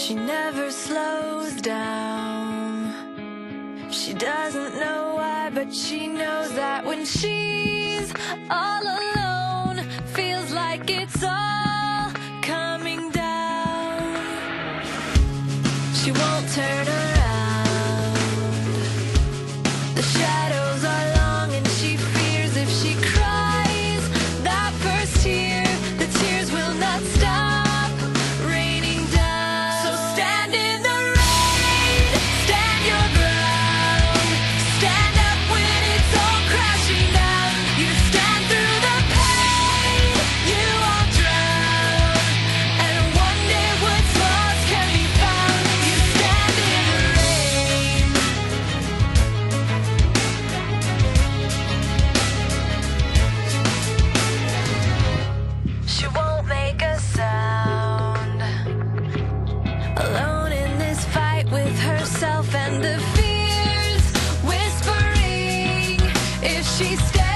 She never slows down. She doesn't know why, but she knows that when she's all alone, feels like it's all coming down. She won't turn around. The shadows are long and she fears if she cries that first tear, the tears will not stop raining down. So stand in the rain, stand your ground, stand up when it's all crashing down. You stand through the pain, you won't drown, and one day what's lost can be found. You stand in the rain. She won't make a sound, alone in this fight with herself and the fears whispering if she stays.